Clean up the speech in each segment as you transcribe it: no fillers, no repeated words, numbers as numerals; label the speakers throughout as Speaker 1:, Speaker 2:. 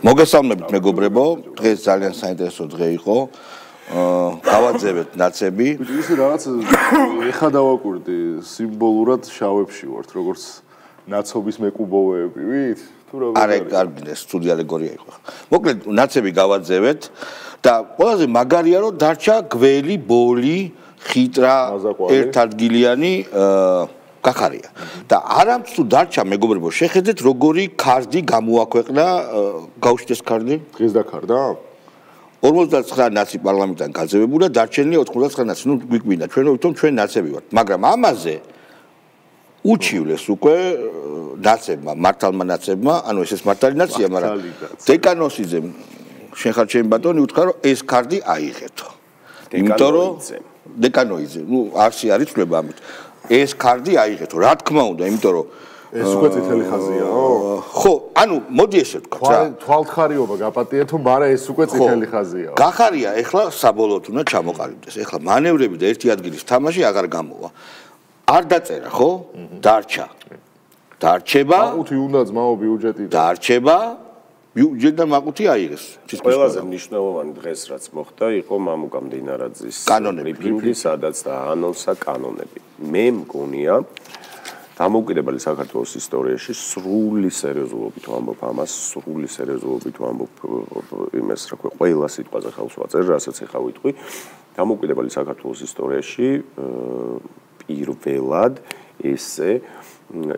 Speaker 1: მოგესალმებით მეგობრებო, დღეს ძალიან საინტერესო დღე იყო. გავაძევეთ ნაცები.
Speaker 2: ის რაღაც ეხა დავაკვირდი, სიმბოლურად შავებში ვართ, როგორც ნაცობის მეკუბოვეები, ვით? თუ როგორ
Speaker 1: არა, კარგი, სტუდია ალეგორია იყო. მოკლედ, ნაცები გავაძევეთ და ყველაზე მაგარია, რომ დარჩა გველი, ბოლი, ხიტრა, ერთადგილიანი გახარია. და არამც თუ დარჩა მეგობრებო, შეხედეთ როგორი კარდი გამოაქვეყნა, გაუშვეს კარდი?
Speaker 2: დღეს დაკარდა?
Speaker 1: 59 ნაცი პარლამენტიდან გაძევებულა, დარჩენილია 99 ნაცი. ნუ გვიგვინდა, ჩვენ ვითომ ჩვენ ნაცები ვართ, მაგრამ ამაზე უჩივლეს უკვე ნაცებმა, მართალმა ნაცებმა, ანუ ეს მართალი ნაცია, მაგრამ დეკანოსიძემ შენ ხარ ჩემი ბატონი უთხრა, რომ ეს კარდი აიღეთო. იმიტომ რომ დეკანოიძე, ნუ არსი არის ცვლება ამით. ეს კარდი აიღეთო, რა თქმა უნდა, იმიტომ რომ
Speaker 2: ეს უკვე წითელი ხაზიაო?
Speaker 1: ხო, ანუ მოდი ესე ვთქვა რა.
Speaker 2: თვალთხარიობა გაპატიეთო, მაგრამ ეს უკვე წითელი ხაზიაო.
Speaker 1: გახარია, ეხლა საბოლოოდ უნდა ჩამოყალიბდეს. ეხლა მანევრები და ერთი ადგილის თამაში აღარ გამოვა. არ დაწერა, ხო? დარჩა. დარჩება.
Speaker 2: მაყუთი უნდა ძმაო ბიუჯეტი.
Speaker 1: დარჩება. ბიუჯეტიდან მაყუთი აიღეს.
Speaker 3: ყველაზე მნიშვნელოვანი დღეს რაც მოხდა, იყო მამუკა მდინარაძის ბრიფინგი, სადაც დაანონსა კანონები. მე მგონია დამოუკიდებელი საქართველოს ისტორიაში სრული სერიოზულობით ვამბობ ამას, სრული სერიოზულობით ვამბობ იმას, რა ქვია, ყველა სიტყვაზე ხელს ვაწერ, რასაც ეხა ვიტყვი. დამოუკიდებელი საქართველოს ისტორიაში პირველად ესე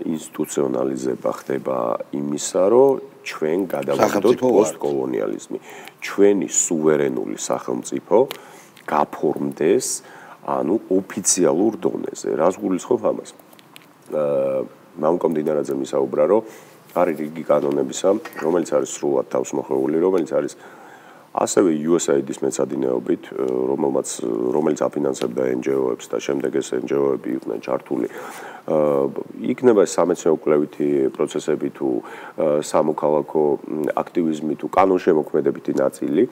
Speaker 3: ინსტიტუციონალიზება ხდება იმისა, რომ ჩვენ გადავიდოთ პოსტკოლონიალიზმი. ჩვენი სუვერენული სახელმწიფო გაფორმდეს, ანუ ოფიციალურ დონეზე. რას გულისხმობ ამას? მამუკა მდინარაძემ ისაუბრა, რომ არის რიგი კანონებისა, რომელიც არის სრულად თავსმოხეული, რომელიც არის ასევე USAID-ის მეცადინეობით, რომელიც აფინანსებდა NGO-ებს და შემდეგ ეს NGO-ები იყვნენ ჩართული. იქნება სამეცნიერო კვლევითი პროცესები თუ სამოქალაქო აქტივიზმი თუ კანონშემოქმედებითი ნაწილი,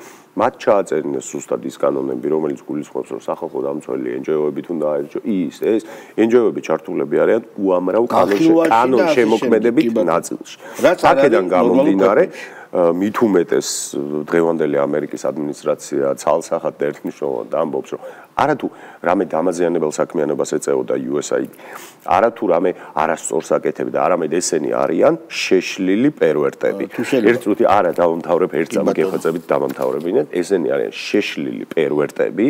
Speaker 3: მათ ჩააწერინეს ზუსტად ის კანონები, რომელიც გულისხმობს, რომ სახალხო დამცველი NGO-ები თუნდა აერჩიო ის NGO-ები ჩართულები არიან უამრავ კანონშემოქმედებით ნაწილში. აქედან გამომდინარე მით უმეტეს დღევანდელი ამერიკის ადმინისტრაცია ცალსახად და ერთმნიშვნელოვნად ამბობს, რომ არათუ რამე დამაზიანებელ საქმიანობას ეწეოდა USAID, არათუ რამე არასწორს აკეთებდა, არამედ ესენი არიან შეშლილი პერვერტები. ერთ წუთი არა დავამთავრებ, ერთ წამი გეხვეწებით დავამთავრებინეთ, ესენი არიან შეშლილი პერვერტები,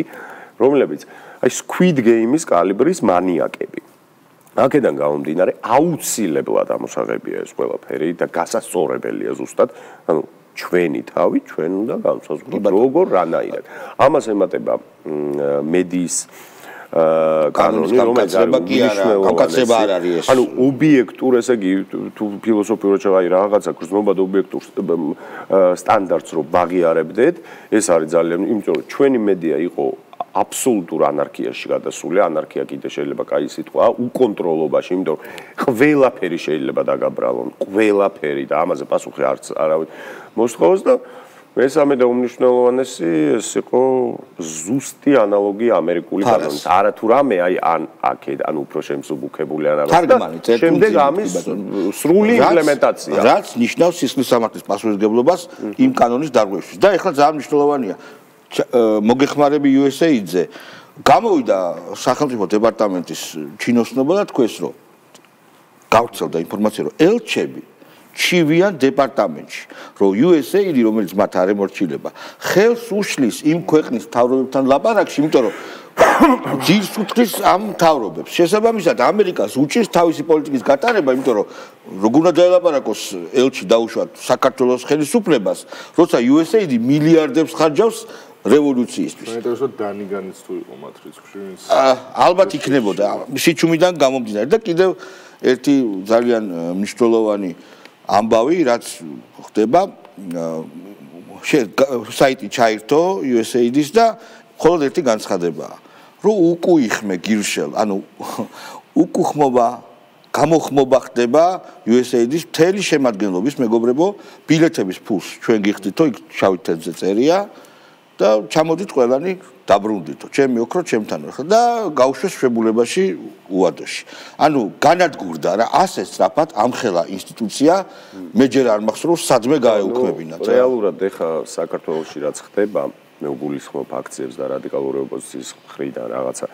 Speaker 3: რომლებიც აი Squid Game-ის კალიბრის მანიაკები. აქედან გამომდინარე აუცილებლად ამოსაღებია ეს ყველაფერი და გასასწორებელია ზუსტად, ანუ ჩვენი თავი ჩვენ უნდა განსაზღვროთ როგორ რანაირად. ამას ემატება მედიის კანონი, რომელიც
Speaker 1: კავშირება არ არის ეს.
Speaker 3: ანუ ობიექტურ, ესე იგი თუ ფილოსოფიურად აი რაღაცა გრძნობად ობიექტურ სტანდარტს რო ბაღიარებდეთ, ეს არის ძალიან, იმიტომ რომ ჩვენი მედია იყო აბსოლუტურ ანარქიაში გადასული, ანარქია კიდე შეიძლება კაი სიტყვაა, უკონტროლობაში, იმიტომ რომ ყველაფერი შეიძლება დაგაბრალონ, ყველაფერი და ამაზე პასუხი არც არავინ მოსთხოვს და მესამე და უმნიშვნელოვანესი ეს იყო ზუსტი ანალოგია ამერიკული კანონის. არათუ რამე აი ან უფრო შემსუბუქებული ან
Speaker 1: თარგმანი,
Speaker 3: შემდეგ ამის სრული იმპლემენტაცია.
Speaker 1: რაც ნიშნავს სისხლის სამართლის პასუხისმგებლობას იმ კანონის დარღვევისთვის. და ეხლა ძალიან მნიშვნელოვანია მოგეხმარები USAID-ზე გამოვიდა სახელმწიფო დეპარტამენტის ჩინოსნობა და თქვეს, რომ გავრცელდა ინფორმაცია, რომ ელჩები ჩივიან დეპარტამენტში, რომ USAID, რომელიც მათ არ ემორჩილება, ხელს უშლის იმ ქვეყნის მთავრობებთან ლაპარაკში, იმიტომ რომ ძირს უთხრის ამ მთავრობებს. შესაბამისად, ამერიკას უჭირს თავისი პოლიტიკის გატარება, იმიტომ რომ როგორ უნდა დაელაპარაკოს ელჩი დაუშვათ საქართველოს ხელისუფლებას, როცა USAID მილიარდებს ხარჯავს რევოლუციისთვის.
Speaker 2: საინტერესო დანიგანიც თუ იყო მათ რიცხვში.
Speaker 1: ალბათ იქნებოდა სიჩუმიდან გამომდინარე და კიდევ ერთი ძალიან მნიშვნელოვანი ამბავი, რაც ხდება, საიტი ჩაირთო USAID-ის და მხოლოდ ერთი განცხადებაა, რომ უკუიხმე გირშელ, ანუ უკუხმობა, გამოხმობა ხდება USAID-ის მთელი შემადგენლობის მეგობრებო, ბილეთების ფულს ჩვენ გიხდითო, იქ შავი თეთრზე წერია. და ჩამოდით ყველანი დაბრუნდითო, ჩემი ოქრო ჩემთან ახლა და გავშვეს შვებულებაში უადოში. ანუ განადგურდა რა, ასე სწრაფად ამხელა ინსტიტუცია, მე ჯერ არ მახსოვს სადმე გაეუქმებინა.
Speaker 3: რეალურად ეხა საქართველოში რაც ხდება, მე უგულისხმობ აქციებს და რადიკალური ოპოზიციის მხრიდან რაღაცა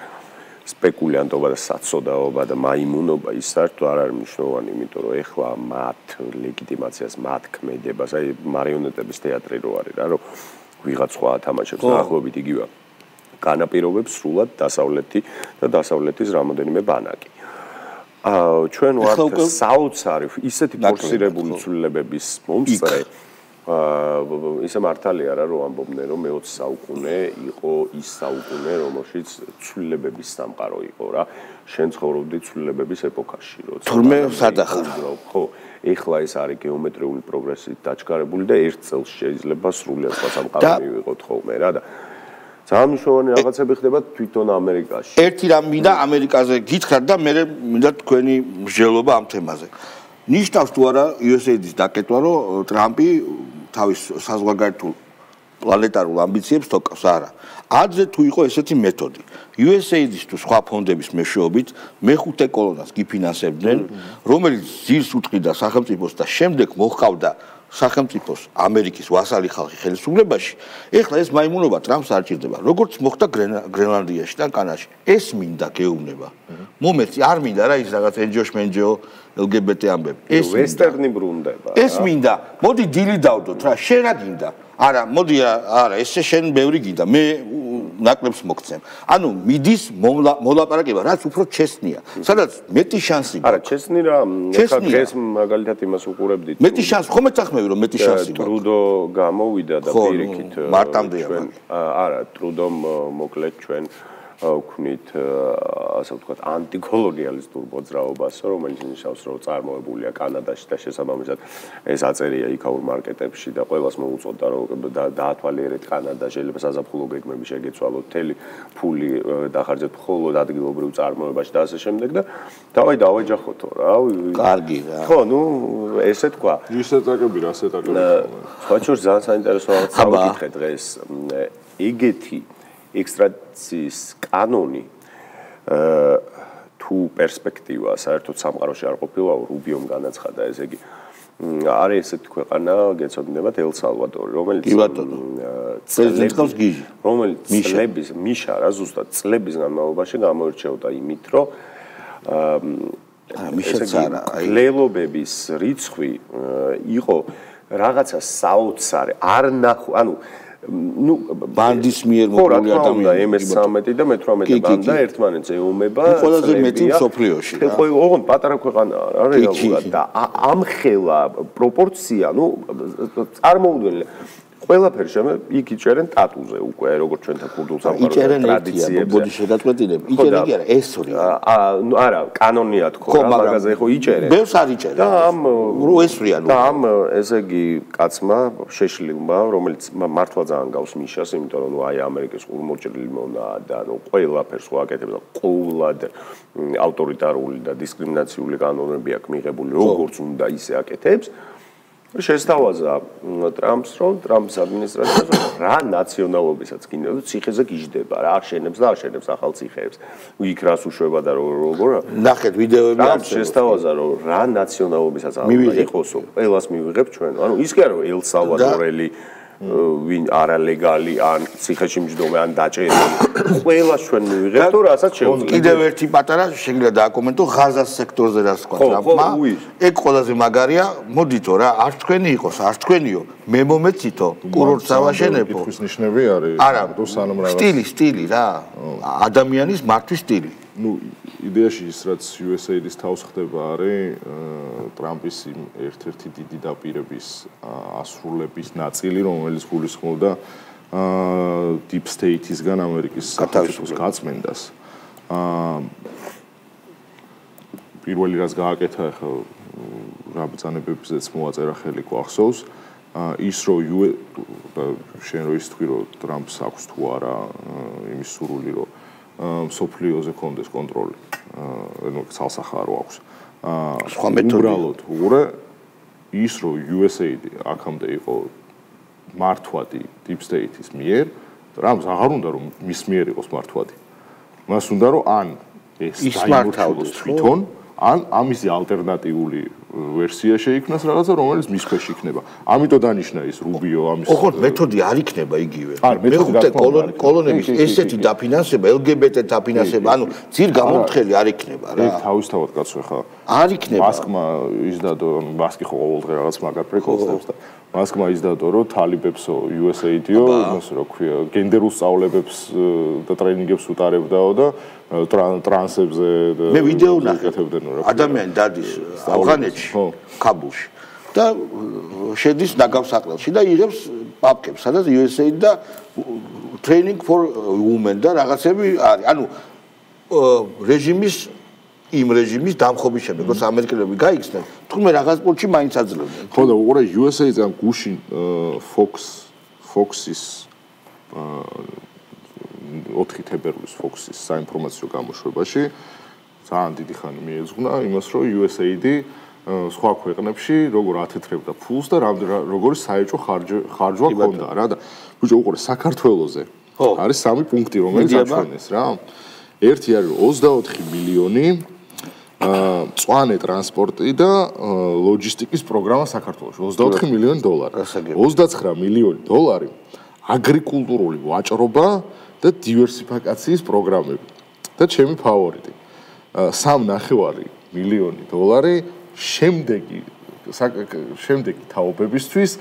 Speaker 3: სპეკულიანტობა და საცოდაობა და მაიმუნობა ის საერთოდ არ არის მნიშვნელოვანი, იმიტომ რომ ეხლა მათ ლეგიტიმაციას, მათ ქმედებას, აი მარიონეტების თეატრი რო არის რა, რომ ვიღაც სხვა ათამაშებს დაახლოებით იგივე განაპირობებს სრულად დასავლეთი და დასავლეთის რამოდენიმე ბანაკი. ჩვენ ვართ საოცარი ისეთი ფორსირებული ცვლილებების მომსწრე ისე მართალია რა რომ ამბობდნენ რომ მე-20 საუკუნე იყო ის საუკუნე რომელშიც ცვლილებების სამყარო იყო რა შენ ცხოვრობდი ცვლილებების ეპოქაში როცა
Speaker 1: თურმე სადახარ
Speaker 3: ხო ეხლა ეს არის გეომეტრიული პროგრესით დაჩქარებული და ერთ წელს შეიძლება სრულიად სხვა სამყარო მივიღოთ ხოლმე რა და ძალიან მნიშვნელოვანი რაღაცები ხდება თვითონ ამერიკაში. ერთი
Speaker 1: რამ მინდა ამერიკაზე გითხრათ და მე მინდა თქვენი მსჯელობა ამ თემაზე. ნიშნავს თუ არა USAID-ის დაკეტვა, რომ ტრამპი თავის საზღვარგარეთულ პლანეტარულ ამბიციებს თოკავს არა. ადრე თუ იყო ესეთი მეთოდი. USAID-ის თუ სხვა ფონდების მეშვეობით მეხუთე კოლონას გიფინანსებდნენ, რომელიც ძირს უწყიდა სახელმწიფოს და შემდეგ მოჰყავდა სახელმწიფოს ამერიკის ვასალი ხალხი ხელისუფლებაში, ეხლა ეს მაიმუნობა ტრამპს არ ჭირდება. როგორც მოხდა გრენლანდიაში და კანადაში. ეს მინდა გეუბნება. მომეც არ მინდა რა ის რაღაც ენჯოშმენჯო LGBT ამბები.
Speaker 3: ეს ვესტერნი ბრუნდება.
Speaker 1: ეს მინდა. მოდი დილი დავდოთ რა, შენ რა გინდა? არა, მოდი არა, ესე შენ ბევრი გინდა. მე ნაკლებს მოგცემ. ანუ მიდის მოლაპარაკება, რაც უფრო ჩესნია. სადაც მეტი შანსი
Speaker 3: არა, ჩესნი რა, ეხლა დღეს მაგალითად იმას უყურებდით.
Speaker 1: მეტი შანსი, ხომ ეცახმები რომ მეტი შანსი გაქვს.
Speaker 3: ტრუდო გამოვიდა და პირიქით
Speaker 1: მარტამდეა.
Speaker 3: არა, ტრუდომ მოკლედ ჩვენ ვქნით ასე ვთქვათ ანტიკოლონიალისტურ მოძრაობას, რომელიც ნიშნავს, რომ წარმოებულია კანადაში და შესაბამისად ეს აწერია იქაურ მარკეტებში და ყველას მოუწოდა, რომ დაათვალიერეთ კანადა, შეიძლება საზაფხულო გეგმები შეგეცვალოთ, მთელი ფული დახარჯეთ მხოლოდ ადგილობრივ წარმოებაში და ასე შემდეგ და დავაჯახოთო რა.
Speaker 1: კარგი რა.
Speaker 3: ხო, ნუ ესე თქვა.
Speaker 2: ისე წაკები რა, ასე წაკები.
Speaker 3: სხვა შორს ძალიან საინტერესო რაღაცა ვიკითხე დღეს. ეგეთი ექსტრადიციის კანონი თუ პერსპექტივა საერთოდ სამყაროში არ ყოფილა რუბიომ განაცხადა ესე იგი არის ესეთი ქვეყანა გეცოდინებათ ელ სალვადორი რომელიც წლების მიშა რა ზუსტად წლების განმავლობაში გამოირჩეოდა იმით რომ ლელობების რიცხვი იყო რაღაცა საოცარი არ ნახო ანუ ну
Speaker 1: ბანდის მიერ მოკლული ადამიანი
Speaker 3: MS13 და მე18 ბანდა ერთმანეთს ეომება
Speaker 1: ყველაზე მეტი მსოფლიოში რა
Speaker 3: ოღონდ პატარა ქვეყანაა რა რეალურად და ამხელა პროპორცია ну წარმოუდგენელი ყველაფერი შემე იქ იჭერენ ტატუზე უკვე როგორც ჩვენთან ქურდულ სამყაროს ტრადიციებზე
Speaker 1: ბოდი შეგაწყვეტილებ იჭერენ კი არა ესური
Speaker 3: არა კანონია თქო რა მაგაზე ხო იჭერენ
Speaker 1: ბევრს არ იჭერენ
Speaker 3: და ამ
Speaker 1: ესვრია
Speaker 3: და ამ ესე იგი კაცმა შეშლილმა რომელიც მართლა ძალიან გავს მიშას იმიტომ რომ აი ამერიკის ყურმოჭრილი მონა და ნუ ყველაფერს ხო აკეთებს და ყოვლად ავტორიტარული და დისკრიმინაციული კანონები აქვს მიღებული როგორც უნდა ისე აკეთებს შესთავაზა ტრამპს რომ ტრამპის ადმინისტრაციას რა ნაციონალობისაც გინდა და ციხეზე გიждდება რა აღშენებს და აღშენებს ახალ ციხეებს იქ რას უშვება და როგორ
Speaker 1: ნახეთ ვიდეოები
Speaker 3: ამ შესთავაზა რომ რა ნაციონალობისაც უნდა იყოსო ყველას მივიღებ ჩვენ ანუ ის კი არა რომ ელ სალვადორელი ვინ არალეგალი ან ციხეში მჯდომე ან დაჭერილი ყველას ჩვენ მივიღებთ თუ რასაც შეუძლია
Speaker 1: კიდევ ერთი პატარა შეგიძლია დააკომენტო ღაზას სექტორზე რა თქვა ტრამპმა ეგ ყველაზე მაგარია მოდითო რა არ თქვენი იყოს არ თქვენიო მე მომეცითო კურორტს ავაშენებო
Speaker 2: კითხვის ნიშნები არის
Speaker 1: არა სტილი რა ადამიანის მართვის სტილი
Speaker 2: ну იდეაში ის რაც USAID-ის თავს ხდება არის ტრამპის ერთ-ერთი დიდი დაპირების ასრულების ნაწილი რომელიც გულისხმობდა deep state-ისგან ამერიკის სახელმწიფოს გაწმენდას პირველი რაც გააკეთა ახლა რა ბრძანებებზეც მოაწერა ხელი გვახსოვს ის რომ შენ რო ის თქვი რომ ტრამპს აქვს თუ არა იმის სურვილი რომ სოფლიოზე კონდეს კონტროლი. ანუ ცალსახა რო აქვს.
Speaker 1: სხვა მეთოდი.
Speaker 2: უბრალოდ უყურე ის რომ USAID აქამდე იყო მართვადი Deep State-ის მიერ ტრამპს აღარ უნდა რომ მის მიერ იყოს მართვადი. მას უნდა რომ ან ეს
Speaker 1: დაიმორჩილოს
Speaker 2: თვითონ, ან ამისი ალტერნატიული ვერსია შეიქმნას რაღაცა, რომელიც მის ქვეშ იქნება. ამიტომ დანიშნა ის რუბიო ამის.
Speaker 1: ხო, მეთოდი არ იქნება იგივე. მეხუთე კოლონების ესეთი დაფინანსება, LGBT დაფინანსება, ანუ ძირ გამომთხელი არ იქნება რა.
Speaker 2: ეგ თავისთავად კაცო ხა.
Speaker 1: არ იქნება.
Speaker 2: მასკმა ისდადო, მასკი ხო ყოველდღე რაღაც მაგარ პრეკოლსებს და მასკმა ისდადო, რომ თალიბებსო USA-დიო, იმას რო ქვია, გენდერულ სწავლებებს და ტრენინგებს უტარებდაო და ტრანსებზე
Speaker 1: მე ვიდეო ნახე. ადამიანი დადის ავღანეთში, კაბულში და შედის ნაგავსაყრელში და იღებს პაპკებს, სადაც USA და training for women და რაღაცები არის. ანუ რეჟიმის დამხობის შემდეგ, როგორც ამერიკელები გაიქცნენ, თუმცა რაღაც პუნქტში მაინც აძლევდნენ.
Speaker 2: ხო და უყურე USA-ს ამ გუშინ Fox-ის 4 თებერვლის Fox-ის საინფორმაციო გამოშვებაში ძალიან დიდი ხანი მიეძღვნა იმას, რომ USAID სხვა ქვეყნებში როგორ ათეთრებდა ფულს და როგორი საეჭვო ხარჯვა ჰქონდა რა და ბიჭო უყურე საქართველოზე არის 3 პუნქტი რომელიც აჩვენეს რა. ერთი არის 24 მილიონი მწვანე ტრანსპორტი და ლოჯისტიკის პროგრამა საქართველოში 24 მილიონი დოლარი. 29 მილიონი დოლარი აგრიკულტურული ვაჭრობა და დივერსიფიკაციის პროგრამები. და ჩემი ფავორიტი 3.5 მილიონი დოლარი შემდეგი თაობებისთვის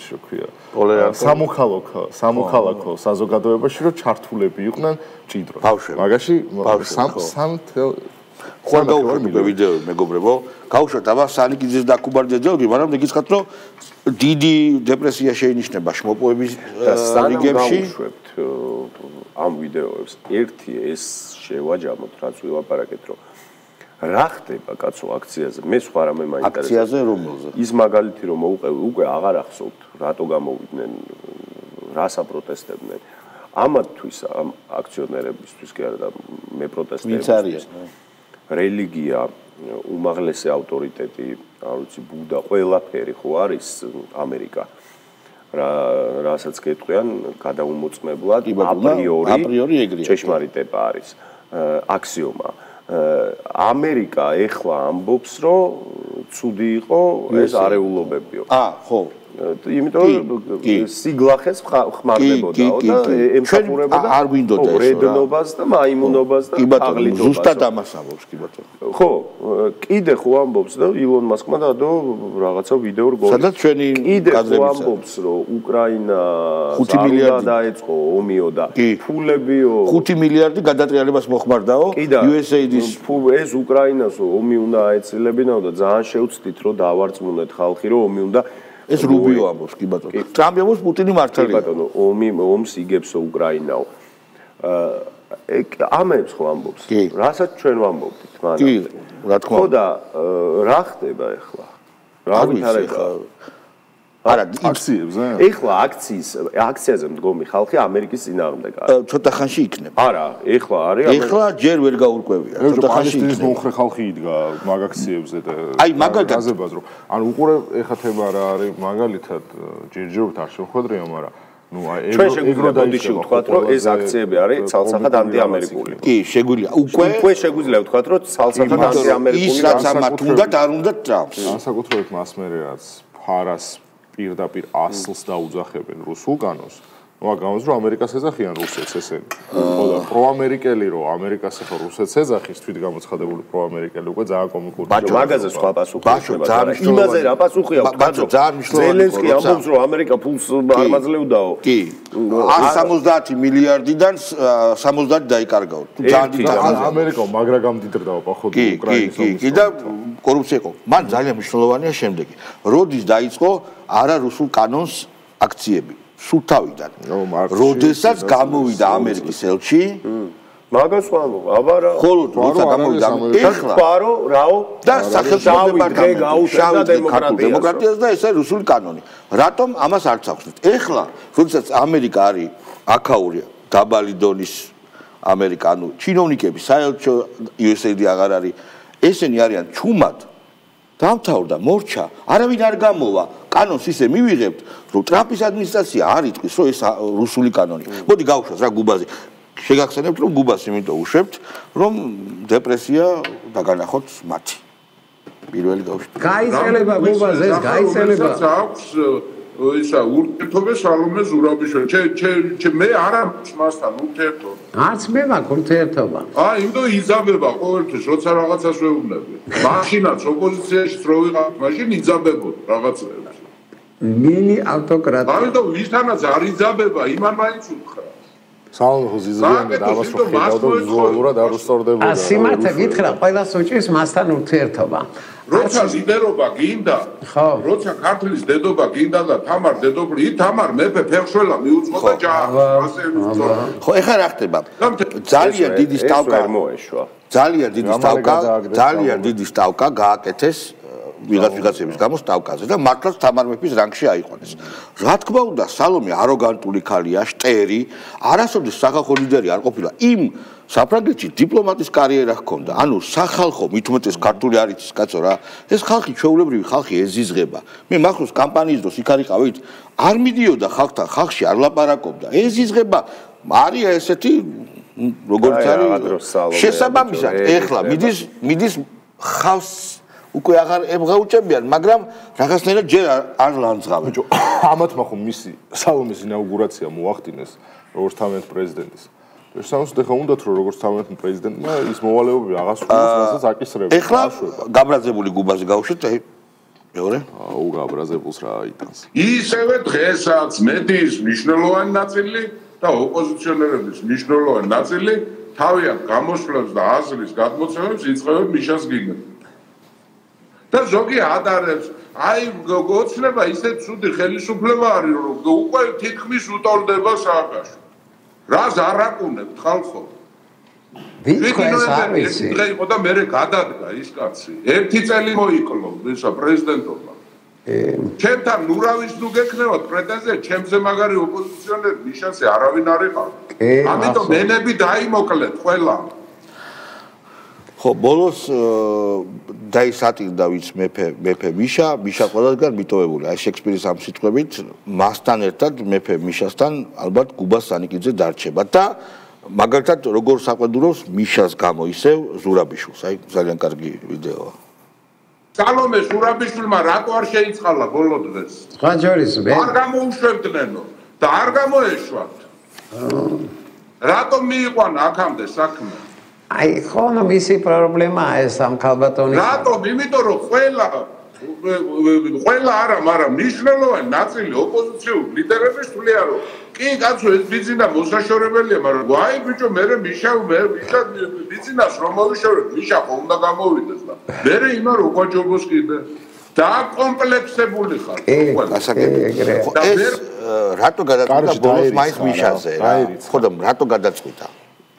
Speaker 2: შე ქვია სამოქალაქო საზოგადოებაში რომ ჩართულები იყვნენ ჭიდრო. მაგაში 3
Speaker 1: ხო გავუშვებ ვიდეო მეგობრებო, გავუშვებ აბა სანიკიძეს და კუბარდეძეორი, მაგრამ მიგიცხადოთ რომ დიდი დეპრესია შეინიშნება შმოპოების რიგებში.
Speaker 3: ამ ვიდეოებს ერთი ეს შევაჯამოთ, რაც ვილაპარაკეთ, რომ რა ხდება კაცო აქციაზე? მე სხვა რამე მაინტერესებს.
Speaker 1: აქციაზე რომელზე?
Speaker 3: ის მაგალითი რომ მოუყევი, უკვე აღარ ახსოვთ, რატო გამოვიდნენ, რას აპროტესტებდნენ. ამათთვის ამ აქციონერებისთვის კი არა და მე პროტესტებისთვის. რელიგია, უმაღლესი ავტორიტეტი, არ ვიცი, ბუდა, ყველაფერი ხო არის ამერიკა. რასაც გეტყვიან, გადაუმოწმებლად აპრიორი ეგრეა. ჭეშმარიტება არის აქსიომა. ამერიკა ეხლა ამბობს, რომ ცუდი იყო ეს არეულობებიო.
Speaker 1: ხო.
Speaker 3: იმიტომ სიგლახეს ხმარდებოდა და ემსახურებოდა
Speaker 1: არ გვინდოდა ეს
Speaker 3: რედნობას და მაიმუნობას და აღლიტობას.
Speaker 1: ზუსტად ამას ამბობს კი ბატონო.
Speaker 3: ხო, კიდე ხო ამბობს და ილონ მასკმა დადო რაღაცა ვიდეო როგორ.
Speaker 1: სადაც ჩვენი
Speaker 3: კადრები ამბობს, რომ უკრაინა 5 მილიარდი დაეწყო ომიო და ფულებიო
Speaker 1: 5 მილიარდი გადატრიალებას მოხმარდაო USAID-ის
Speaker 3: ეს უკრაინას ომი უნდა აეცილებინაო და ძალიან შევცდით რომ დავარწმუნეთ ხალხი რომ ომი უნდა
Speaker 1: ეს რუბიო ამბობს კი ბატონო. ტრამპი ამბობს პუტინი მართალია.
Speaker 3: კი ბატონო, ომს იგებსო უკრაინაო. ამებს ხო ამბობს. რასაც ჩვენ ვამბობთ მანამდე.
Speaker 1: კი, რა თქმა უნდა.
Speaker 3: ხო და რა ხდება ახლა? რა ვითარება?
Speaker 2: არა, აქციებზე?
Speaker 3: ეხლა აქციაზე მდგომი ხალხი ამერიკის წინააღმდეგაა.
Speaker 1: ცოტა ხანში იქნება.
Speaker 3: არა, ეხლა არის
Speaker 1: ეხლა ჯერ ვერ გაურკვევია.
Speaker 2: ცოტა ხანში იქნება. მოხრე ხალხი იდგა მაგ აქციებზე და
Speaker 1: აი მაგალითად
Speaker 2: გაზებაზრო. ანუ უყურე ეხლა თემა რა არის მაგალითად ჯერჯერობით არ შევხვედრია, მაგრამ ნუ აი
Speaker 3: ეგრო დაიში ვთქვათ, რომ ეს აქციები არის ცალსახად ანტიამერიკული.
Speaker 1: კი, შეგვიძლია
Speaker 3: უკვე შეგვიძლია ვთქვათ, რომ ცალსახად ანტიამერიკული
Speaker 1: ის რაც ამათ უნდათ არ უნდათ ტრამპს.
Speaker 2: განსაკუთრებით მასმერე რაც ფარას პირდაპირ ასლს დაუძახებენ რუსულ კანონს. ნუ გამოს რომ ამერიკას ეძახიან რუსეთს ესენი. ხო და პროამერიკელი რომ ამერიკას ეხა რუსეთს ეძახის თვით გამოცხადებული პროამერიკელი უკვე ძალიან კომიკური.
Speaker 3: მაგაზე სხვა პასუხი ხდება. იმაზე რა პასუხია ვთქვათ, რომ ზელენსკი ამბობს რომ ამერიკა ფულს არ მაძლევდაო.
Speaker 1: კი. 170 მილიარდიდან 70 დაიკარგაო.
Speaker 2: ძალიან დიდი ამერიკა მაგრა გამდიდრდაო პახოვი უკრაინის ომის.
Speaker 1: კი და კორუფცია იყო. მან ძალიან მნიშვნელოვანია შემდეგი. როდის დაიწყო არა რუსულ კანონს აქციები? სულთავიდან. როდესაც გამოვიდა ამერიკის ელჩი,
Speaker 3: მაგას ვამბობ, აბა რა.
Speaker 1: ხოლო როცა გამოვიდა ეხლა
Speaker 3: პარო რაო
Speaker 1: და სახელმწიფო დემოკრატია დემოკრატიას და ეს არის რუსული კანონი. რატომ ამას არ წახსნით? ეხლა როდესაც ამერიკა არის აქაური დაბალი დონის ამერიკა, ანუ ჩინოვნიკები, საელჩო USAID აღარ არის, ესენი არიან ჩუმად დამთავრდა, მორჩა, არავინ არ გამოვა. კანონს ისე მივიღებთ, რომ ტრამპის ადმინისტრაცია არ იტყვის, რომ ეს რუსული კანონი. მოდი გავუშვათ რა გუბაზე. შეგახსენებთ, რომ გუბას იმიტომ უშვებთ, რომ დეპრესია დაგანახოთ მათი. პირველი გავუშვათ.
Speaker 4: გაიწელება გუბაზე, ეს გაიწელება.
Speaker 5: აქვს ისა ურთიერთობა სალომე ზურაბიშვილი. მე არ აქვს მასთან ურთიერთობა.
Speaker 4: არც მე მაქვს ურთიერთობა.
Speaker 5: იმიტომ იზაბება ყოველთვის, როცა რაღაცას ვეუბნები. მაშინაც ოპოზიციაში რო ვიყავ, მაშინ იზაბებოდ რაღაცებს.
Speaker 4: მინი ავტოკრატია.
Speaker 5: ამიტომ ვისთანაც არ იზაბება, იმან მაინც უთხრა.
Speaker 2: სალონო ზიზიანდა და ამას ვხედავ და ვიზუალურად არ უსწორდებოდა.
Speaker 4: სიმართლე გითხრა, ყველას უჭირს მასთან ურთიერთობა.
Speaker 5: როცა ლიდერობა გინდა, როცა ქართლის დედობა გინდა და თამარ დედოფლი, თამარ მეფე ფეხშველა მიუძღოდა ჯაას.
Speaker 1: ხო, ეხლა რა ხდება? ძალიან დიდი სტავკა
Speaker 3: მოეშვა.
Speaker 1: ძალიან დიდი სტავკა გააკეთეს ვიღაცების გამო სტავკაზე და მართლაც თამარ მეფის რანგში აიყვანეს. რა თქმა უნდა, სალომე აროგანტული ქალია, შტერი, არასოდეს სახალხო ლიდერი არ ყოფილა. იმ საფრანგეთში დიპლომატის კარიერა ჰქონდა. ანუ სახალხო, მით უმეტეს ქართული არ იცის კაცო რა. ეს ხალხი ჩვეულებრივი ხალხი ეზიზღება. მე მახსოვს კამპანიის დროს იქ არიყავით, არ მიდიოდა ხალხთან, ხალხში არ ლაპარაკობდა. ეზიზღება არია ესეთი როგორც არის შესაბამისად. ეხლა მიდის ხავს უკვე აღარ ემღაუჭებიან, მაგრამ რაღაცნაირად ჯერ არ ლანძღავენ.
Speaker 2: ამათმა ხომ მისი სალომეს ინაუგურაცია მოახდინეს როგორც თავიანთ პრეზიდენტის. შესაძლოა ხა უნდათ რომ როგორც თავიანთ პრეზიდენტმა ის მოვალეობები აღას უყუროს, რასაც აკისრება.
Speaker 1: ეხლა გაბრაზებული გუბაზე გავუშვით, აი მეორე?
Speaker 2: აუ გაბრაზებულს რა იტანს.
Speaker 5: ისევე დღესაც მედიის მნიშვნელოვანი ნაწილი და ოპოზიციონერების მნიშვნელოვანი ნაწილი თავიანთ გამოსვლებს და აზრის გადმოცემებს იწყებენ მიშას გიგნ. და ზოგი ადარებს, აი გოცნება ისეთ ცუდი ხელისუფლება არის, რომ უკვე თითქმის უტოლდება სააკაშო. რას არ აკუნებთ ხალხო? დღე იყო და მერე გადადგა ის კაცი. 1 წელი მოიკლო ისა პრეზიდენტობა. ჩემთან ნურავის ნუ გექნებათ პრეტენზია, ჩემზე მაგარი ოპოზიციონერი მიშასე არავინ არ იყავ. ამიტომ მენები დაიმოკლეთ ყველა.
Speaker 1: ხო, ბოლოს დაისატირდა ვიც მეფე მიშა ყველასგან მიტოვებული. აი შექსპირის ამ სიტყვებით, მასთან ერთად მეფე მიშასთან ალბათ გუბას სანიკიძე დარჩება და მაგალითად როგორ საყვედურობს მიშას გამო ისევ ზურაბიშვილს. აი ძალიან კარგი ვიდეოა.
Speaker 5: სალომე ზურაბიშვილმა რატო არ შეიწყალა ბოლო დღეს?
Speaker 4: სხვა ჯორის მე
Speaker 5: არ გამოუშვებდნენო და არ გამოეშვათ. რატომ მიიყვანა აქამდე საქმე?
Speaker 4: აი ხომ მისი პრობლემაა ეს ამ ქალბატონის.
Speaker 5: რატომ? იმიტომ რომ ყველა არა, მაგრამ მნიშვნელოვანი ნაწილი ოპოზიციური ლიდერების თვლია რომ კი კაცო ეს ბიზნესა მოსაშორებელია, მაგრამ ვაი ბიჭო მე ბიზნესს რომ მოვიშორებ, მიშა ხომ უნდა გამოვიდეს და მე იმარ უყვაჯობოს კიდე და კომპლექსებული ხარ ყველა.
Speaker 1: ეს რატო გადაწყვიტა ბოლოს მაინც მიშაზე რა? ხო და რატო გადაწყვიტა?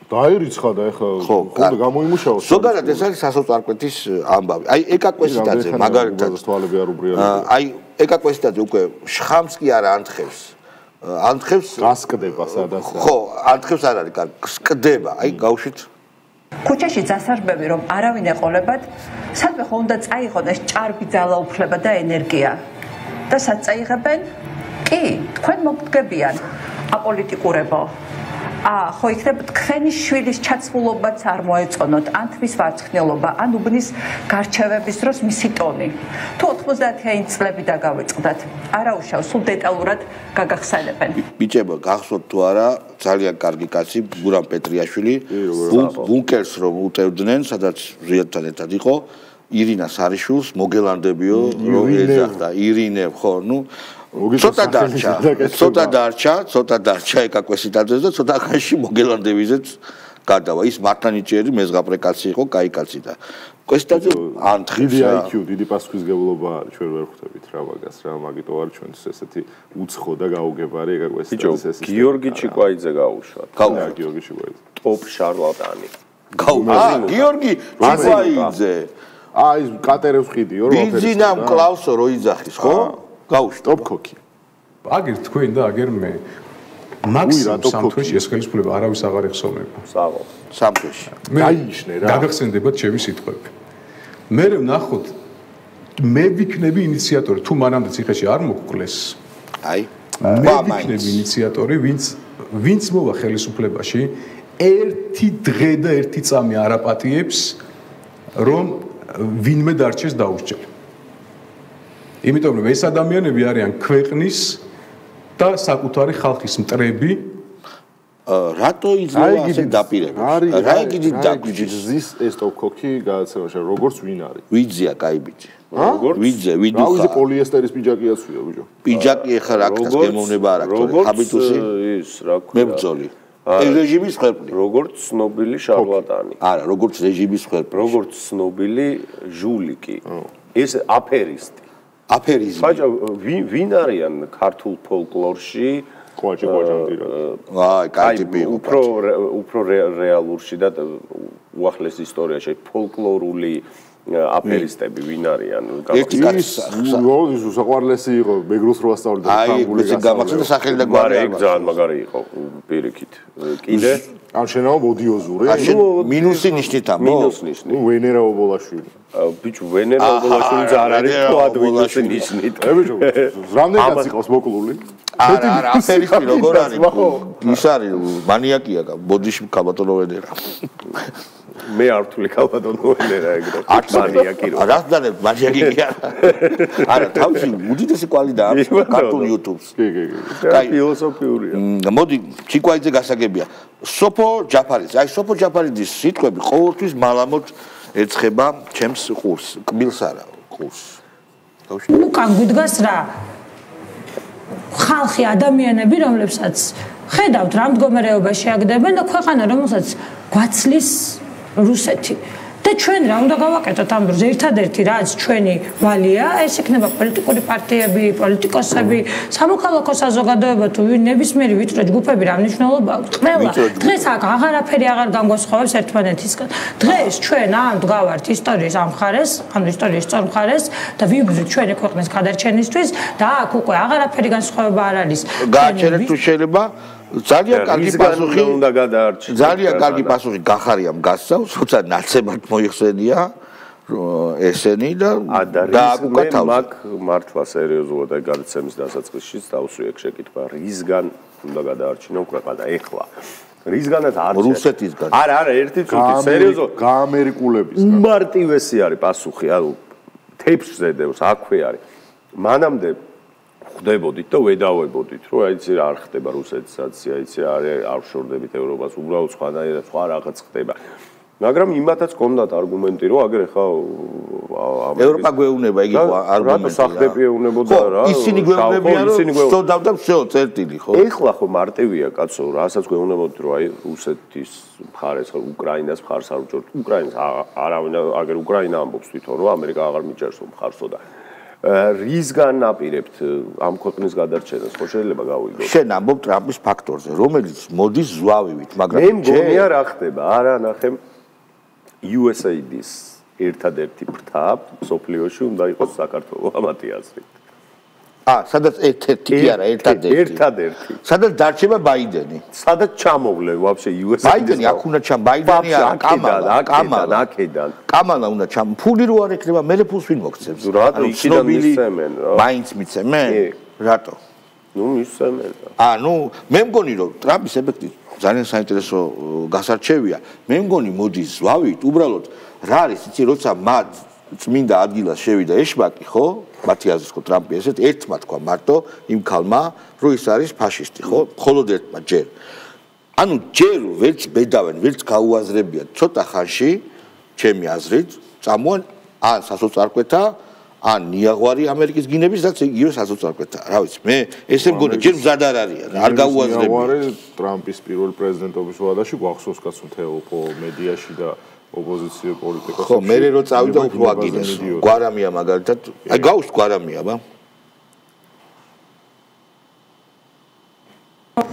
Speaker 2: დაირიცხა და ეხლა ხომ გამოიმუშაოს.
Speaker 1: ზოგადად ეს არის სასოწარკვეთის ამბავი. აი ეკა კვესიტაძე მაგალითად
Speaker 2: თვალები არ უბრიალია.
Speaker 1: აი ეკა კვესიტაძე უკვე შხამს კი არ ანთხევს. ანთხევს
Speaker 2: გასკდება სადაც.
Speaker 1: ხო, ანთხევს არ არის კარგი. სკდება. აი გავუშვით.
Speaker 6: ქუჩაში დასარბები რომ არავინ ეყოლებათ, სადმე ხომ უნდა წაიღონ ეს ჭარბი ძალაუფლება და ენერგია. და სად წაიღებენ? კი, თქვენ მოგდგებიან აპოლიტიკურებო. ხო იქნებ თქვენი შვილის ჩაცმულობაც არ მოეწონოთ, ან თმის ვარცხნილობა, ან უბნის გარჩევების დროს მისი ტონი. თუ 90-იანი წლები დაგავიწყდათ, არა უშავს, სულ დეტალურად გაგახსენებენ.
Speaker 1: ბიჭებო, გახსოვთ თუ არა, ძალიან კარგი კაცი, გურამ პეტრიაშვილი, ბუნკერს რომ უტევდნენ, სადაც ზრიადთან ერთად იყო, ირინა სარიშვილს მოგელანდებიო, რომ ეძახდა, ირინე, ხო, ნუ ცოტა დარჩა ეკა კვესიტაძეს და ცოტა ხანში მოგელანდებიზეც გადავა. ის მართლანიჭიერი მეზღაპრე კაცი იყო, კაი კაცი და კვესიტაძე ანთხის
Speaker 2: დიდი IQ, დიდი პასუხისგებლობა ჩვენ ვერ ხვდებით რა მაგას რა, მაგიტო არ ჩვენთვის ესეთი უცხო და გაუგებარი ეკა კვესიტაძეს ეს.
Speaker 3: გიორგი ჩიკვაიძე გაუშვათ.
Speaker 1: გიორგი
Speaker 3: ჩიკვაიძე. ტოპ შარლატანი.
Speaker 1: გიორგი ჩიკვაიძე.
Speaker 2: აი ეს კატერევს ხიდიო რა ოფერის.
Speaker 1: ბიზინამ კლავსო რო იძახის, ხო? გავუშვით.
Speaker 2: ტოპ ქოქი.
Speaker 7: აგერ თქვენ და აგერ მე. მაქსიმუმ სამთვეში ეს ხელისუფლება არავის აღარ ეხსოვნება.
Speaker 1: სამთვეში.
Speaker 2: გაინიშნე რა.
Speaker 7: გაგახსენდებათ ჩემი სიტყვები. მე ვნახოთ მე ვიქნები ინიციატორი, თუ მანამდე ციხეში არ მოგკლეს.
Speaker 1: აი,
Speaker 7: მე ვიქნები ინიციატორი, ვინც მოვა ხელისუფლებაში, ერთი დღე და ერთი წამი არ აპატიებს, რომ ვინმე დარჩეს დაუსჯელი. იმიტომ რომ ეს ადამიანები არიან ქვეყნის და საკუთარი ხალხის მტრები.
Speaker 1: რატო იძლევა ასე დაპირებას? რა იგი
Speaker 2: ზის ეს ტოკოკი გადაცემაში როგორც ვინ არის?
Speaker 1: ვიძია, კაი ბიჭი. როგორც ვიძე, ვიდუხა.
Speaker 2: რა ვიძე პოლიესტერის პიჯაკიაც ვია, ბიჭო.
Speaker 1: პიჯაკი ახლა რა ქთას გემოვნება არ აქვს, ჰაბიტუსი.
Speaker 3: ის რა ქვია?
Speaker 1: მებრძოლი. რეჟიმის ხელფლი.
Speaker 3: როგორც ცნობილი შარლატანი.
Speaker 1: არა, როგორც რეჟიმის ხელფლი.
Speaker 3: როგორც ცნობილი ჟულიკი. ეს აფერისტი.
Speaker 1: აფერიზმი.
Speaker 3: ბაჭო, ვინ არიან ქართულ ფოლკლორში?
Speaker 2: ყვაჭი-ყვაჭამდირა.
Speaker 1: აი, კაი ტიპი იყო.
Speaker 3: უფრო რეალურში და უახლეს ისტორიაში ფოლკლორული აფერისტები ვინ არიან?
Speaker 1: ერთი კაცი
Speaker 2: ის უსაყვარლესი იყო, მეგროს რო ასწავლიდა
Speaker 1: ფრანგული გასწავლება სახელი და გვარი
Speaker 3: ეგ ძალიან მაგარი იყო პირიქით. კიდე
Speaker 2: ამ შენაო მოდიოზური.
Speaker 1: მინუსი ნიშნით ამბო.
Speaker 3: მინუს ნიშნით.
Speaker 2: ვენერა ობოლაშვილი.
Speaker 3: ბიჭო, ვენერა ობოლაშვილი ძალიან არის თქვა მინუსი ნიშნით.
Speaker 2: ბიჭო, რამდენიც იყოს მოკლული?
Speaker 1: არა, აფერისტი როგორ არის? ის არის მანიაკია, ბოდიში ქალბატონო ვენერა.
Speaker 3: მე არ ვთვლი ქალბატონო ვენერა ეგრე. მანიაკი რო.
Speaker 1: რას დანებ მანიაკი კი არა. არა, თავში უდიდესი კვალი და აქვს ქართულ YouTube-ს.
Speaker 2: კი.
Speaker 3: კაი ფილოსოფიურია.
Speaker 1: მოდი, ჩიკვაიძე გასაგებია. სოფო ჯაფარიძე, აი სოფო ჯაფარიძის სიტყვები ყოველთვის მალამოდ ეცხება ჩემს ყურს, კბილს არა, ყურს.
Speaker 8: ნუ კანგვიდგას რა. ხალხი ადამიანები, რომლებსაც ხედავთ რა მდგომარეობაში აგდებენ და ქვეყანა რომელსაც გვაცლის რუსეთი და ჩვენ რა უნდა გავაკეთოთ ამ დროს ერთადერთი რაც ჩვენი ვალია ეს იქნება პოლიტიკური პარტიები, პოლიტიკოსები, სამოქალაქო საზოგადოება თუ ნებისმიერი ვიწრო ჯგუფები რა მნიშვნელობა აქვს? ყველა დღეს აქ აღარაფერი აღარ განგვასხვავებს ერთმანეთისგან. დღეს ჩვენ ამ დგავართ ისტორიის ამ მხარეს, ანუ ისტორიის სწორ მხარეს და ვიბრძვით ჩვენი ქვეყნის გადარჩენისთვის და აქ უკვე აღარაფერი განსხვავება არ არის.
Speaker 1: გააჩერეთ თუ შეიძლება ძალიან კარგი პასუხი
Speaker 3: უნდა გადაარჩინოს.
Speaker 1: ძალიან კარგი პასუხი გახარიამ გასცავს, თუმცა ნაცებად მოიხსენია ესენი და
Speaker 3: დააკუქათავ. მაგ მართლა სერიოზულად ეგ გადაცემის დასაწყისშიც დავსვი ეგ შეკითხვა, რისგან უნდა გადაარჩინო ქვეყანა ეხლა? რისგანაც არ
Speaker 1: რუსეთისგან.
Speaker 3: არა, ერთი წუთი სერიოზულად
Speaker 2: გაამერიკულებისგან.
Speaker 3: მარტივესი არის პასუხი, ანუ თეფშზე დევს, აქვე არის. მანამდე ხდებოდით და ვედავებოდით, რომ აიცი რა არ ხდება რუსეთსაც, აიცი არ შორდებით ევროპას, უბრალოდ სხვანაირად სხვა რაღაც ხდება. მაგრამ იმათაც კონდათ არგუმენტი, რომ აგერ ხა
Speaker 1: ევროპა გვეუბნება, იგი
Speaker 3: არგუმენტია. რატო სახდები ეუბნებოდა რა?
Speaker 1: ისინი გვეუბნებიან, რომ სწორდავ და всё წერტილი, ხო?
Speaker 3: ეხლა ხო მარტივია, კაცო, რასაც გვეუბნებოდით, რომ აი რუსეთის მხარეს, უკრაინას მხარს არ უჭერთ. უკრაინას არავინ აგერ უკრაინა ამბობს თვითონ, რომ ამერიკა აღარ მიჭერს მხარსო და რისგან აპირებთ ამ ქვეყნის გადარჩენას, ხო შეიძლება გავიგოთ?
Speaker 1: შენ ამბობ ტრამპის ფაქტორზე, რომელიც მოდის ზვავივით, მაგრამ
Speaker 3: მე მგონია რა ხდება, არა ნახე USAID-ის ერთადერთი ფრთა სოფლიოში უნდა იყოს საქართველო ამათი აზრით.
Speaker 1: სადაც ერთ-ერთი კი არა,
Speaker 3: ერთადერთი.
Speaker 1: სადაც დარჩება ბაიდენი.
Speaker 3: სადაც ჩამოვლენ ვაფშე USAID-ის.
Speaker 1: ბაიდენი აქ უნდა ბაიდენი არა,
Speaker 3: აქედან.
Speaker 1: კამალა უნდა ფული რო არ ექნება, მერე ფულს ვინ მოგცემს?
Speaker 3: რატო იქიდან მისცემენ რა?
Speaker 1: მაინც მიცემენ? რატო?
Speaker 3: ნუ მისცემენ.
Speaker 1: ნუ მე მგონი რომ ტრამპის ეფექტი ძალიან საინტერესო გასარჩევია. მე მგონი მოდის ზვავით, უბრალოდ რა არის, იცი, როცა მათ წმინდა ადგილას შევიდა ეშბაკი, ხო? მათი აზრით ხო ტრამპი ესეთ ერთმა თქვა მარტო იმ ქალმა, რომ ის არის ფაშისტი, ხო? მხოლოდ ერთმა ჯერ. ანუ ჯერ ვერც ბედავენ, ვერც გაუაზრებიათ ცოტა ხანში, ჩემი აზრით, წამოან ან სასოწარკვეთა, ან ნიაღვარი ამერიკის გინების და იგივე სასოწარკვეთა. რა ვიცი, მე ესე მგონია, ჯერ მზად არ არიან, არ გაუაზრებიათ.
Speaker 2: ნიაღვარი ტრამპის პირველი პრეზიდენტობის ვადაში გვახსოვს კაცო თეო მედიაში და ოპოზიციო პოლიტიკოსი.
Speaker 1: ხო, მე რო წავიდა უფრო აგინეს. გვარამია მაგალითად, აი გავუშვ გვარამია,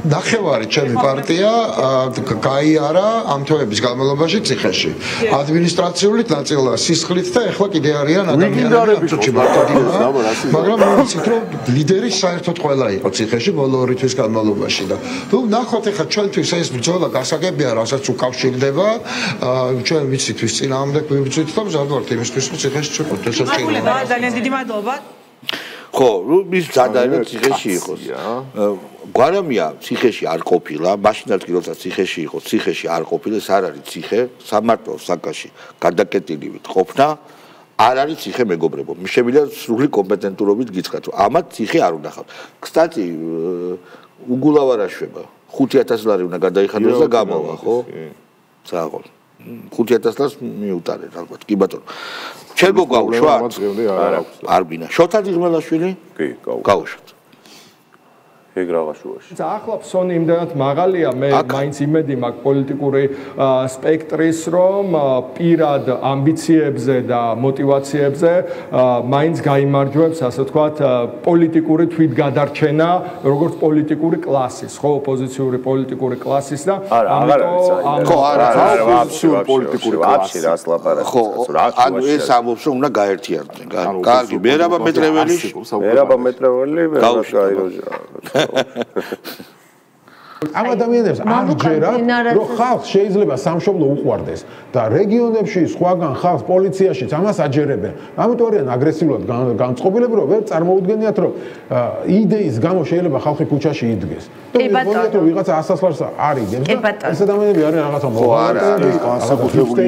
Speaker 9: ნახევარი ჩემი პარტია გაიარა ამ თვეების განმავლობაში ციხეში. ადმინისტრაციული ნაწილა სისხლით და ეხლა კიდე არიან ადამიანები ამ წუთში მარტოდია. მაგრამ მე ვიცით რომ ლიდერი საერთოდ ყველა იყო ციხეში ბოლო 2 თვის განმავლობაში და თუ ნახოთ ეხლა ჩვენთვის ეს ბრძოლა გასაგებია, რასაც უკავშირდება, ჩვენ ვიცით ვის წინააღმდეგ ვიბრძვით და მზად ვართ იმისთვის რომ ციხეში ვიყოთ. ეს
Speaker 8: მადლობა, ძალიან დიდი მადლობა.
Speaker 1: ხო, ის ძალიან ციხეში იყოს. გვარამია ციხეში არ ყოფილა, მაშინაც კი როცა ციხეში იყო, ციხეში არ ყოფილა, ეს არ არის ციხე, სამართლო საკაში გადაკეტილივით ყოფნა, არ არის ციხე მეგობრებო. შეგვიძლია სრული კომპეტენტურობით გითხრათ, რომ ამათ ციხე არ უნდა ხავთ. Кстати, უგულავარაშვება 5000 ლარი უნდა გადაიხადოს და გამოვა, ხო? სააღო. 5000 ლარს მიუტარეთ ალბათ. კი ბატონო. ჩერგო გავუშვათ? არ გინა. შოთა ძღმელაშვილი?
Speaker 3: კი,
Speaker 1: გავუშვათ.
Speaker 3: ეგრაღაშუაში.
Speaker 10: ახლა ფსონი იმდანაც მაღალია, მე მაინც იმედი მაქვს პოლიტიკური სპექტრის, რომ პირად ამბიციებზე და мотивაციებზე მაინც გაიმარჯვებს, ასე ვთქვათ, პოლიტიკური თვითგადარჩენა, როგორც პოლიტიკური კლასის, ხო, ოპოზიციური პოლიტიკური კლასის და
Speaker 3: ამიტომ ხო, არა, პოლიტიკური კლასი რას ლაპარაკობს?
Speaker 1: ხო, ანუ ეს ამბობს, რომ უნდა გაერთიანდნენ. კარგი, მერაბა მეტრეველი,
Speaker 3: გაიროჟა.
Speaker 11: ამ ადამიანებს არ ჯერათ, რომ ხალხს შეიძლება სამშობლო უყვარდეს და რეგიონებში სხვაგან ხალხს პოლიციაში ამას აჯერებენ. ამიტომ არიან აგრესიულად განწყობილები, რომ ვერ წარმოუდგენიათ, რომ იდეის გამო შეიძლება ხალხი ქუჩაში იდგეს.
Speaker 6: კი ბატონო,
Speaker 11: რომ ვიღაცა ასასვლელს არ იდებს და ეს ადამიანები არიან რაღაცა მოვალეები, განსაკუთრებული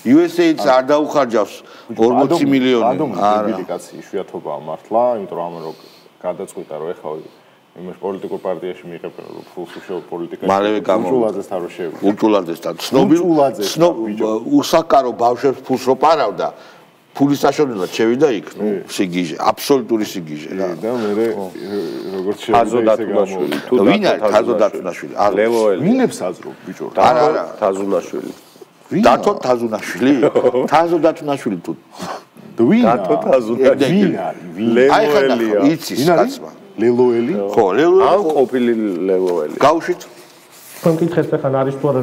Speaker 1: USA-ც არ დაუხარჯავს 40 მილიონი.
Speaker 2: არა, იდენტიფიკაციის იშვიათობაა მართლა, იმიტომ რომ გადაწყვიტა რომ ეხლა იმის პოლიტიკურ პარტიაში მიიღებენ რომ ფულს უშევ პოლიტიკაში
Speaker 1: მალევე
Speaker 2: უჭულაძეს თან რო შევიდა
Speaker 1: უჭულაძესთან უსაკარო ბავშვებს ფულს რო პარავდა ფულის საშონელად შევიდა იქ ნუ სიგიჟე აბსოლუტური სიგიჟე რა
Speaker 2: და მე როგორც შევიდა ისე გამოშვილი
Speaker 1: ვინ არის თაზო დათუნაშვილი
Speaker 3: ლევოელი
Speaker 2: ვინებს აზრობ ბიჭო
Speaker 1: არა
Speaker 3: თაზუნაშვილი
Speaker 1: დათო თაზუნაშვილი თაზო დათუნაშვილი თუ
Speaker 3: დათო თაზუნაშვილი ლევოელია
Speaker 1: იცის კაცმა
Speaker 2: ლელოელი
Speaker 1: ხო ლელოელი
Speaker 3: ან ყოფილი ლელოელი
Speaker 1: გავუშვით
Speaker 12: თქვენ კითხეთ ახლა არის თუ არა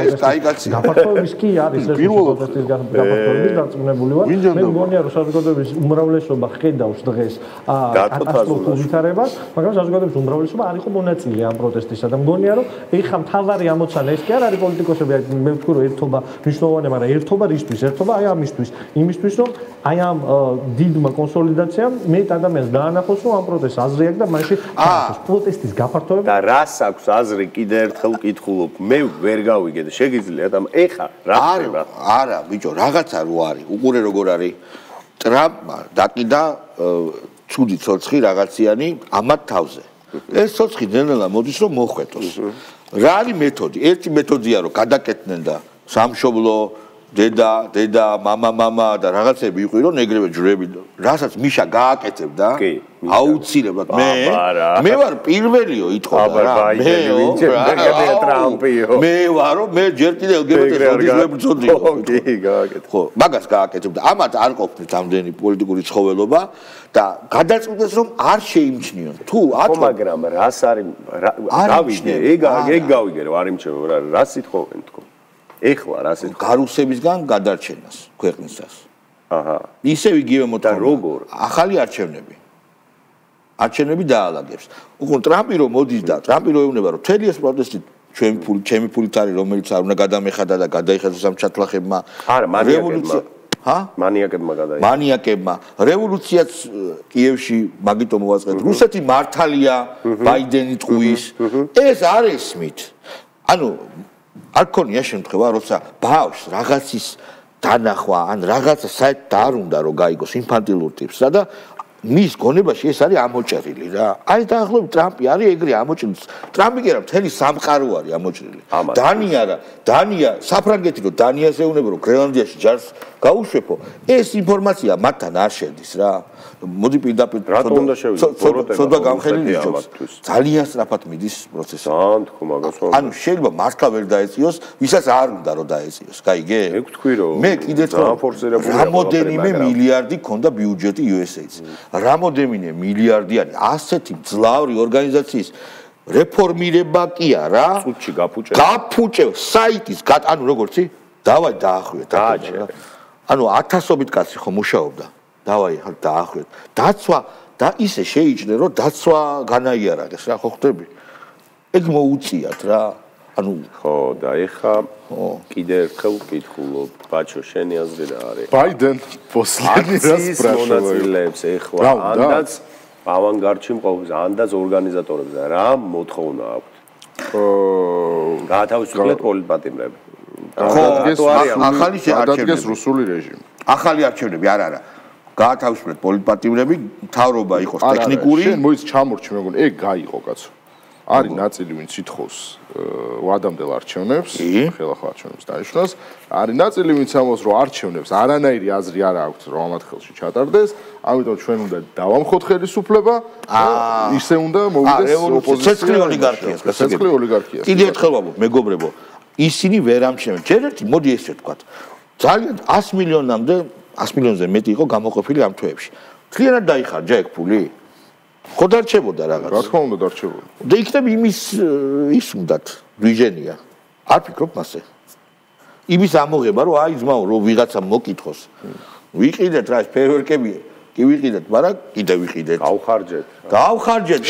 Speaker 1: ეს კაიგაცია
Speaker 12: გაფართოების კი არის ეს პროტესტის გაფართოების დარწმუნებული ვარ მე მგონია რომ საზოგადოების უმრავლესობა ხედავს დღეს კატასტროფულ ვითარებას მაგრამ საზოგადოების უმრავლესობა არ იყო მონაწილე ამ პროტესტისა და მგონია რომ ეხა მთავარი ამოცანა ეს კი არ არის პოლიტიკოსები მე ვთქვი რომ ერთობა მნიშვნელოვანია მაგრამ ერთობა რისთვის ერთობა აი ამისთვის იმისთვის რომ აი ამ დიდმა კონსოლიდაციამ მეტ ადამიანს დაანახოს რომ ამ პროტესტს აზრი აქვს და მაშინ პროტესტის გაფართოება
Speaker 3: და რას აქვს აზრი კიდე ერთხელ კითხულობ მე ვერ გავიგე და შეგიძლიათ ამ ეხა რა ხდება
Speaker 1: არა ბიჭო რაღაცა რო არის უყურე როგორ არის ტრამპმა დაკიდა ცუდი ცოცხი რაღაციანი ამათ თავზე ეს ცოცხი ნელ-ნელა მოდის რომ მოხვეთოს რა არის მეთოდი ერთი მეთოდია რომ გადაკეთდნენ და სამშობლო დედა მამა და რაღაცები იყვირო ნეგრები ჯვრები რასაც მიშა გააკეთებდა აუცილებლად მე ვარ პირველიო ითხოვდა რა მე ვარო მე ჯერ კიდე LGBT-ს ვებრძოდიო
Speaker 3: კი გააკეთე
Speaker 1: ხო მაგას გააკეთებდა ამათ არ ყოფნით ამდენი პოლიტიკური ცხოველობა და გადაწყვიტეს რომ არ შეიმჩნიონ თუ
Speaker 3: ათო მაგრამ რას არის გავიგე ეგ გავიგე რომ არ იმჩნევა რა სიტყვენ თქო ეხლა რა სიტყვა
Speaker 1: გარუსებისგან გადარჩენას ქვეყნისას. აჰა. ისევ იგივე მოთხოვნა.
Speaker 3: როგორ?
Speaker 1: ახალი არჩევნები დაალაგებს. უყურე ტრამპი რომ მოდის და ტრამპი რომ ეუბნება რომ მთელი ეს პროტესტი ჩემი ფულით არის რომელიც არ უნდა გადამეხადა და გადაიხადოს ამ ჩათლახებმა.
Speaker 3: არა,
Speaker 1: მანიაკებმა. რევოლუციაც კიევში მაგიტომ მოაწყეთ. რუსეთი მართალია ბაიდენი ტყუის. ეს არ ესმით. ანუ არ ქონია შემთხვევა, როცა ბავშვს რაღაცის დანახვა, ან რაღაცა საერთოდ არ უნდა რომ გაიგოს ინფანტილურ ტიპსა და მის გონებაში ეს არის ამოჭრილი რა. აი დაახლოებით ტრამპი არის ეგრე ამოჭრილი. ტრამპი კი არა, მთელი სამყარო არის ამოჭრილი. დანია, საფრანგეთი რომ დანიას ეუბნება რომ გრენლანდიაში ჯარს გაუშვებო, ეს ინფორმაცია მათთან არ შედის რა. მოდი პირდაპირ
Speaker 3: რატომ უნდა შევიდეთ?
Speaker 1: ცოტა გამხელილი ჯობს. ძალიან სწრაფად მიდის პროცესი.
Speaker 3: ან თქო მაგას ვარ.
Speaker 1: ანუ შეიძლება მართლა ვერ დაეწიოს, ვისაც არ უნდა რომ დაეწიოს. გაიგე?
Speaker 3: მე ვთქვი რომ
Speaker 1: მე კიდე რამოდენიმე მილიარდი ქონდა ბიუჯეტი USA-ს. რამოდენიმე მილიარდიანი ასეთი მძლავრი ორგანიზაციის რეფორმირება კი არა
Speaker 3: წუთში გაფუჭე
Speaker 1: საიტის ანუ როგორცი დავაი დაახვიეთ ანუ 1000-ობით კაცი ხო მუშაობდა დავაი ხარ დაახვიეთ დაცვა და ისე შეიჭრე რომ დაცვა განაიარაღეს რა ხო ხვდები ეგ მოუწიათ რა ანუ
Speaker 3: ხო და ეხა კიდე ერთხელ ვკითხულობ ბაჩო შენი აზრი რა არის
Speaker 2: ბაიდენ პოსლენი რას
Speaker 3: მონაწილეებს ეხლა ანდაც ავანგარდში მყოფს ანდაც ორგანიზატორებს რა მოთხოვნა აქვთ გაათავისუფლეთ პოლიტპატიმრები
Speaker 1: ახალი
Speaker 2: შეარჩევს რუსული რეჟიმი
Speaker 1: ახალი არჩევნები არა გაათავისუფლეთ პოლიტპატიმრები მთავრობა იყოს ტექნიკური
Speaker 2: შენ მოიც ჩამორჩი მეგონი ეგ გაიყო კაცო არის ნაწილი ვინც ითხოვს ვადამდელ არჩევნებს ხელახლა არჩევნებს დაიშვას არის ნაწილი ვინც ამბობს რომ არჩევნებს არანაირი აზრი არ აქვს რომ ამათ ხელში ჩატარდეს ამიტომ ჩვენ უნდა დავამხოთ ხელისუფლება ისე უნდა მოვიდეს
Speaker 1: ოპოზიცია
Speaker 2: ცეცხლი ოლიგარქია
Speaker 1: კიდევ ერთხელ ვამბობ მეგობრებო ისინი ვერ ამჩნევენ ჯერ ერთი მოდი ესე ვთქვათ ძალიან 100 მილიონამდე 100 მილიონზე მეტი იყო გამოყოფილი ამ თვეებში მთლიანად დაიხარჯა ეგ ფული ხო დარჩებოდა რაღაც
Speaker 2: რა თქმა უნდა დარჩებოდა
Speaker 1: და იქნებ იმის ის უნდათ დვიჟენია არ ფიქრობ მასე იმის ამოღება რომ აი ძმაო რომ ვიღაცა მოკითხოს ვიყიდეთ რა ფერვერკებია კი ვიყიდეთ მაგრამ კიდე ვიყიდეთ გავხარჯეთ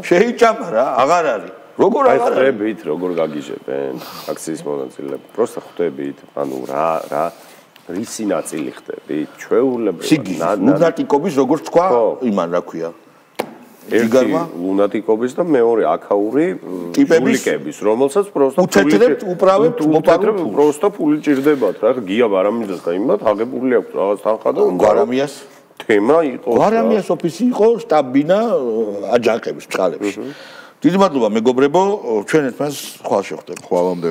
Speaker 1: შეიჭამა რა აღარ არის როგორ აღარ არის
Speaker 3: ხვდებით როგორ გაგიჟებენ აქციის მონაწილეები პროსტა ხვდებით ანუ რა რისი ნაწილი ხდებით ჩვეულებრივად
Speaker 1: ლუნატიკობის როგორც თქვა იმან რა ქვია
Speaker 3: ერთი ლუნატიკობის და მეორე აქაური ტიპების რომელსაც პროსტა
Speaker 1: უთეთრებთ უправებთ მოპარებთ
Speaker 3: პროსტა ფული ჭირდებათ რა გია ბარამიძეს გაიმათ აგებული აქვს რაღაც თანხა და
Speaker 1: გვარამიას
Speaker 3: თემა იყო
Speaker 1: გვარამიას ოფისი იყო შტაბ-ბინა აჯანყების წყალებში დიდი მადლობა მეგობრებო ჩვენ ერთმანეთს ხვალ შევხვდებით
Speaker 2: ხვალამდე